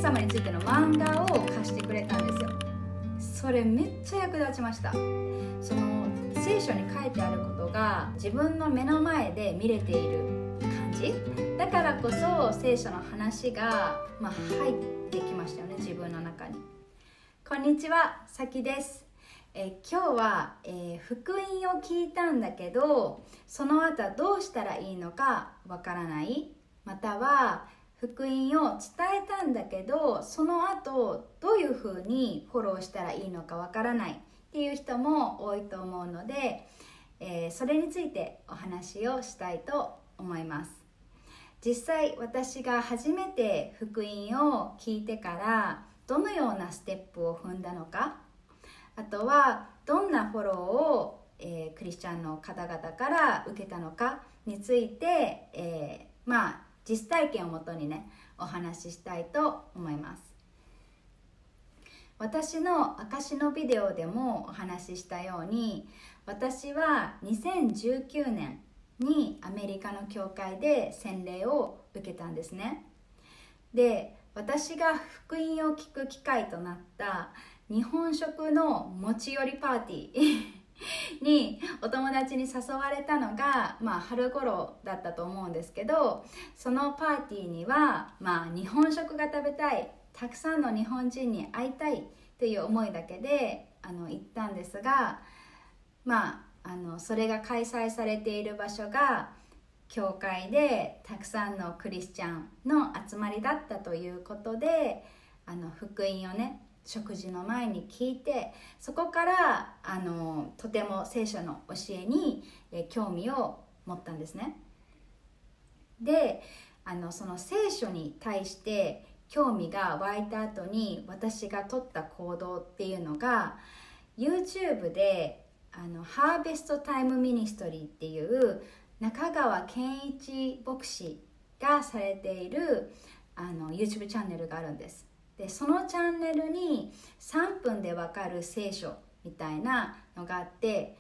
ス様についての漫画を貸してくれたんですよ。それめっちゃ役立ちました。その聖書に書いてあることが自分の目の前で見れている感じだからこそ、聖書の話が、入ってきましたよね、自分の中に。こんにちは、さきです。今日は、福音を聞いたんだけど、その後どうしたらいいのかわからない、または福音を伝えたんだけど、その後どういうふうにフォローしたらいいのかわからないっていう人も多いと思うので、それについてお話をしたいと思います。実際私が初めて福音を聞いてからどのようなステップを踏んだのか、あとはどんなフォローを、クリスチャンの方々から受けたのかについて、実体験をもとにね、お話ししたいと思います。私の証のビデオでもお話ししたように、私は2019年にアメリカの教会で洗礼を受けたんですね。で、私が福音を聞く機会となった日本食の持ち寄りパーティーにお友達に誘われたのが、春頃だったと思うんですけど、そのパーティーには、日本食が食べたい、たくさんの日本人に会いたいという思いだけで行ったんですが、それが開催されている場所が教会でたくさんのクリスチャンの集まりだったということで、福音をね、食事の前に聞いて、そこからとても聖書の教えに興味を持ったんですね。で、その聖書に対して興味が湧いた後に私が取った行動っていうのが、 YouTube でハーベストタイムミニストリーっていう中川健一牧師がされているYouTube チャンネルがあるんです。で、そのチャンネルに3分でわかる聖書みたいなのがあって、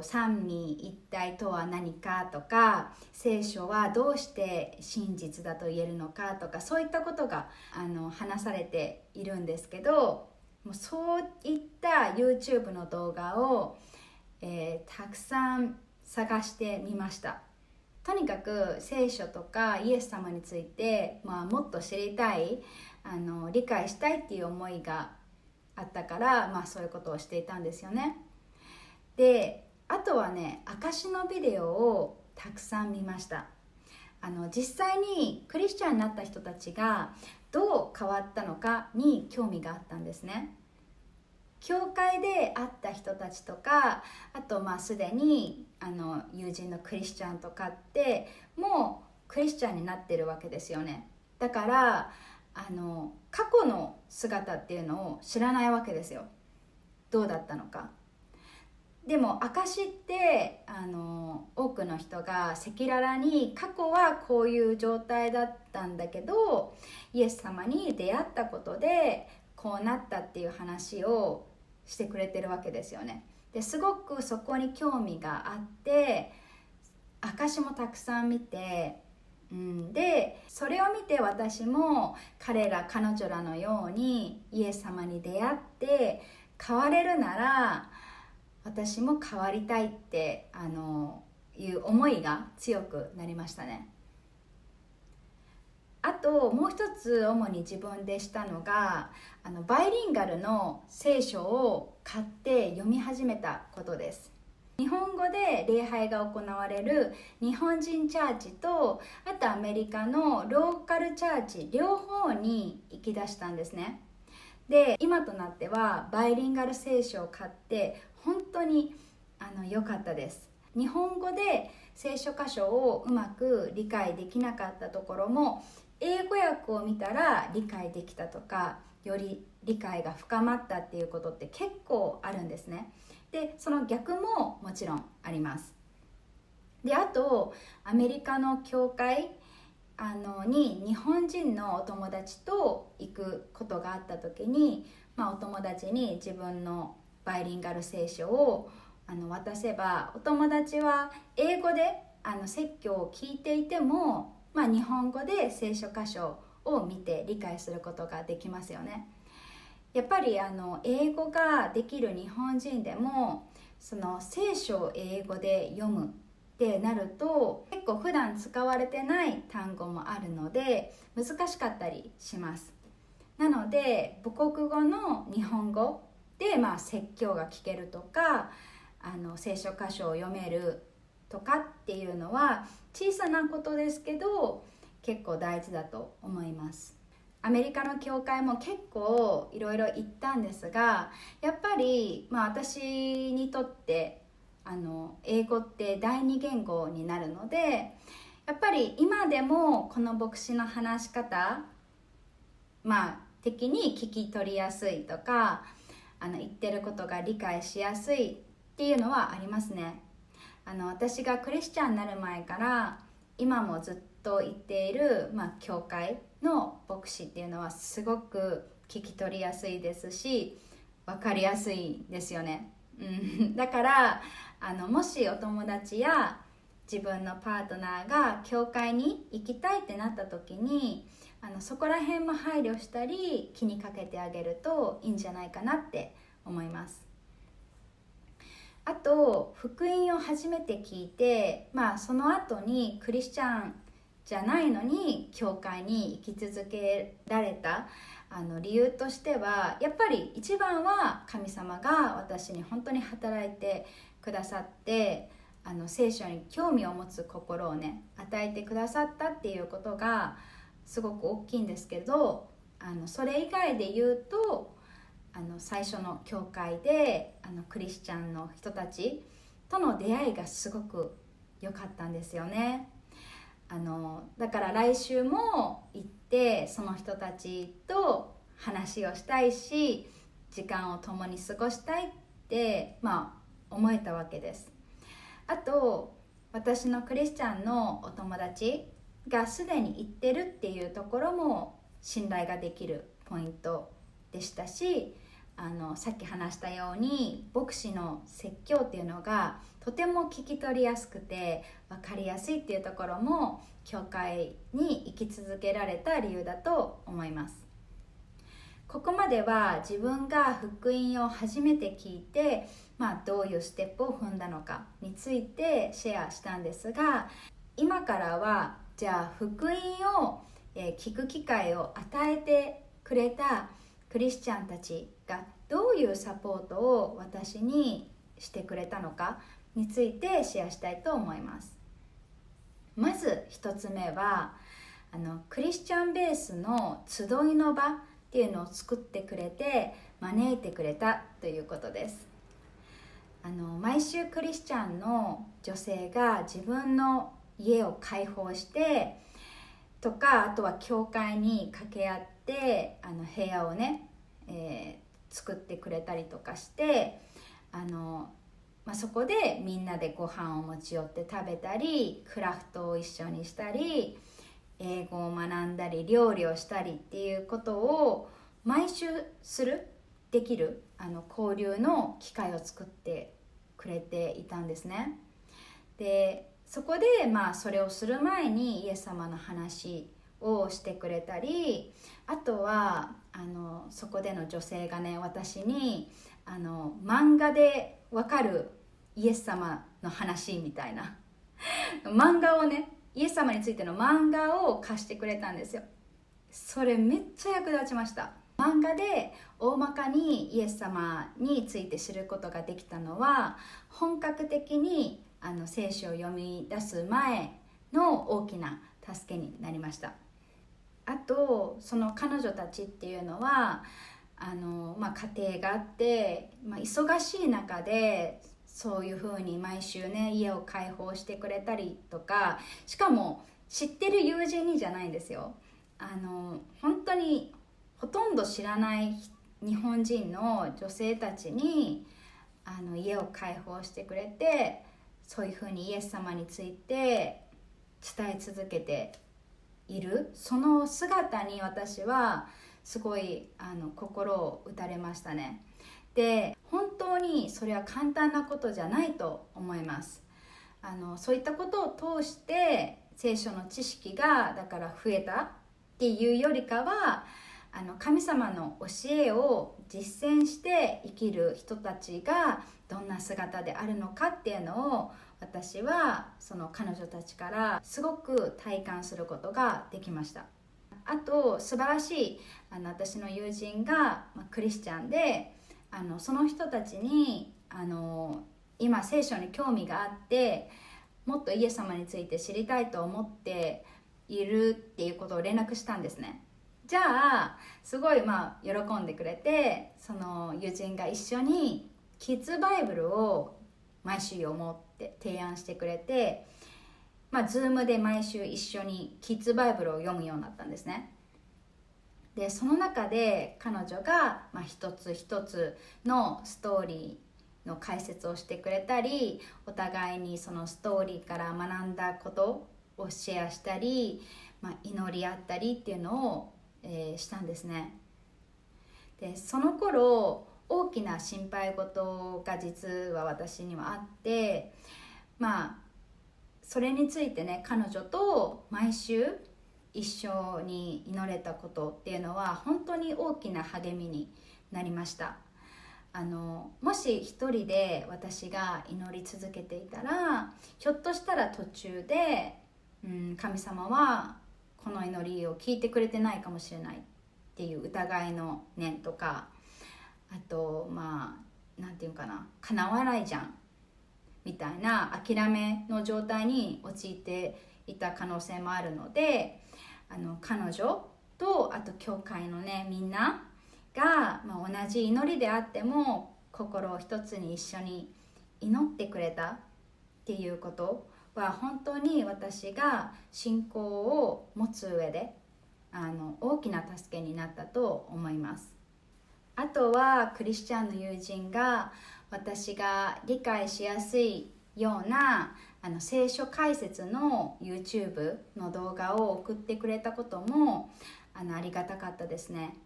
三位一体とは何かとか、聖書はどうして真実だと言えるのかとか、そういったことが話されているんですけど、もうそういった YouTube の動画を、たくさん探してみました。とにかく聖書とかイエス様について、もっと知りたい、理解したいっていう思いがあったから、そういうことをしていたんですよね。で、あとはね、証のビデオをたくさん見ました。実際にクリスチャンになった人たちがどう変わったのかに興味があったんですね。教会で会った人たちとか、あとすでに友人のクリスチャンとかってもうクリスチャンになってるわけですよね。だから過去の姿っていうのを知らないわけですよ。どうだったのか。でも証って多くの人が赤裸々に過去はこういう状態だったんだけど、イエス様に出会ったことでこうなったっていう話をしてくれてるわけですよね。ですごくそこに興味があって、証もたくさん見て、でそれを見て私も彼女らのようにイエス様に出会って変われるなら、私も変わりたいっていう思いが強くなりましたね。あともう一つ主に自分でしたのが、バイリンガルの聖書を買って読み始めたことです。日本語で礼拝が行われる日本人チャーチと、あとアメリカのローカルチャーチ両方に行き出したんですね。で、今となってはバイリンガル聖書を買って本当に良かったです。日本語で聖書箇所をうまく理解できなかったところも、英語訳を見たら理解できたとか、より理解が深まったっていうことって結構あるんですね。で、その逆ももちろんあります。で、あとアメリカの教会に日本人のお友達と行くことがあった時に、お友達に自分のバイリンガル聖書を渡せば、お友達は英語で説教を聞いていても、日本語で聖書箇所を見て理解することができますよね。やっぱり英語ができる日本人でもその聖書を英語で読むってなると結構普段使われてない単語もあるので難しかったりします。なので母国語の日本語で説教が聞けるとか聖書箇所を読めるとかっていうのは小さなことですけど結構大事だと思います。アメリカの教会も結構いろいろ行ったんですが、やっぱり、私にとって英語って第二言語になるので、やっぱり今でもこの牧師の話し方的に聞き取りやすいとか言ってることが理解しやすいっていうのはありますね。私がクリスチャンになる前から今もずっと行っている、教会の牧師っていうのはすごく聞き取りやすいですし分かりやすいですよね。だからもしお友達や自分のパートナーが教会に行きたいってなった時にそこら辺も配慮したり気にかけてあげるといいんじゃないかなって思います。あと福音を初めて聞いて、その後にクリスチャンじゃないのに教会に行き続けられた理由としてはやっぱり一番は神様が私に本当に働いてくださって聖書に興味を持つ心をね与えてくださったっていうことがすごく大きいんですけどそれ以外で言うと最初の教会でクリスチャンの人たちとの出会いがすごく良かったんですよね。だから来週も行ってその人たちと話をしたいし時間を共に過ごしたいって思えたわけです。あと私のクリスチャンのお友達がすでに行ってるっていうところも信頼ができるポイントでしたしさっき話したように牧師の説教っていうのがとても聞き取りやすくて分かりやすいっていうところも教会に生き続けられた理由だと思います。ここまでは自分が福音を初めて聞いて、どういうステップを踏んだのかについてシェアしたんですが、今からはじゃあ福音を聞く機会を与えてくれたクリスチャンたちがどういうサポートを私にしてくれたのかについてシェアしたいと思います。まず一つ目はクリスチャンベースの集いの場っていうのを作ってくれて招いてくれたということです。毎週クリスチャンの女性が自分の家を開放してとか、あとは教会に掛け合って部屋をね、作ってくれたりとかしてそこでみんなでご飯を持ち寄って食べたりクラフトを一緒にしたり英語を学んだり料理をしたりっていうことを毎週できる交流の機会を作ってくれていたんですね。でそこでそれをする前にイエス様の話をしてくれたり、あとはそこでの女性がね私に漫画でわかるイエス様の話みたいな漫画をねイエス様についての漫画を貸してくれたんですよ。それめっちゃ役立ちました。漫画で大まかにイエス様について知ることができたのは本格的に聖書を読み出す前の大きな助けになりました。あとその彼女たちっていうのは家庭があって、忙しい中でそういう風に毎週ね家を開放してくれたりとか、しかも知ってる友人にじゃないんですよ。本当にほとんど知らない日本人の女性たちに家を開放してくれて、そういう風にイエス様について伝え続けているその姿に私はすごい心を打たれましたね。で本当にそれは簡単なことじゃないと思います。そういったことを通して聖書の知識がだから増えたっていうよりかは神様の教えを実践して生きる人たちがどんな姿であるのかっていうのを私はその彼女たちからすごく体感することができました。あと素晴らしい私の友人がクリスチャンでその人たちに今聖書に興味があってもっとイエス様について知りたいと思っているっていうことを連絡したんですね。じゃあすごい喜んでくれて、その友人が一緒にキッズバイブルを毎週読もうって提案してくれて、Zoom で毎週一緒にキッズバイブルを読むようになったんですね。でその中で彼女が一つ一つのストーリーの解説をしてくれたり、お互いにそのストーリーから学んだことをシェアしたり、祈り合ったりっていうのを、したんですね。でその頃大きな心配事が実は私にはあって、それについてね、彼女と毎週一緒に祈れたことっていうのは本当に大きな励みになりました。もし一人で私が祈り続けていたら、ひょっとしたら途中で、神様はこの祈りを聞いてくれてないかもしれないっていう疑いの念とか、あとなんていうかな、叶わないじゃんみたいな諦めの状態に陥っていた可能性もあるので、彼女とあと教会のねみんなが、同じ祈りであっても心を一つに一緒に祈ってくれたっていうことは本当に私が信仰を持つ上で大きな助けになったと思います。あとはクリスチャンの友人が私が理解しやすいような聖書解説の YouTube の動画を送ってくれたこともありがたかったですね。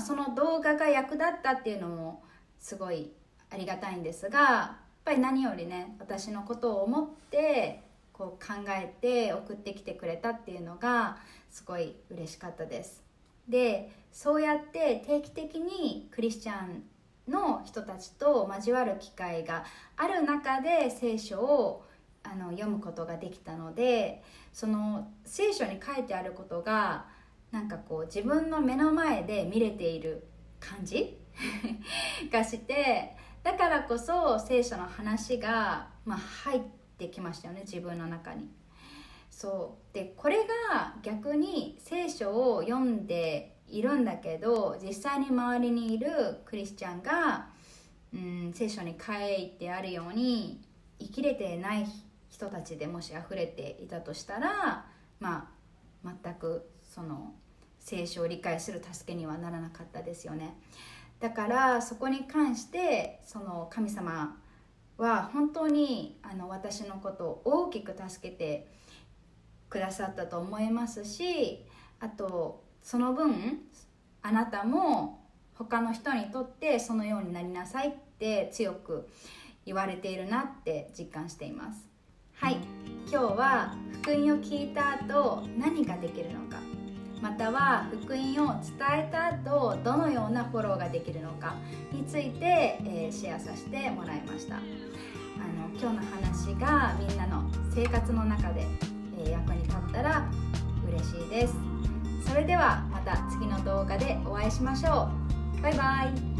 その動画が役立ったっていうのもすごいありがたいんですが、やっぱり何よりね、私のことを思って考えて送ってきてくれたっていうのがすごい嬉しかったです。でそうやって定期的にクリスチャンの人たちと交わる機会がある中で聖書を読むことができたので、その聖書に書いてあることが自分の目の前で見れている感じがして、だからこそ聖書の話が、入ってきましたよね、自分の中に。そうで、これが逆に聖書を読んでいるんだけど、実際に周りにいるクリスチャンが、聖書に書いてあるように生きれてない人たちでもし溢れていたとしたら、全くその聖書を理解する助けにはならなかったですよね。だからそこに関してその神様は本当に私のことを大きく助けてくださったと思いますし、あとその分あなたも他の人にとってそのようになりなさいって強く言われているなって実感しています。はい、今日は福音を聞いた後何ができるのか、または福音を伝えた後どのようなフォローができるのかについて、シェアさせてもらいました。今日の話がみんなの生活の中で、役に立ったら嬉しいです。それではまた次の動画でお会いしましょう。バイバイ。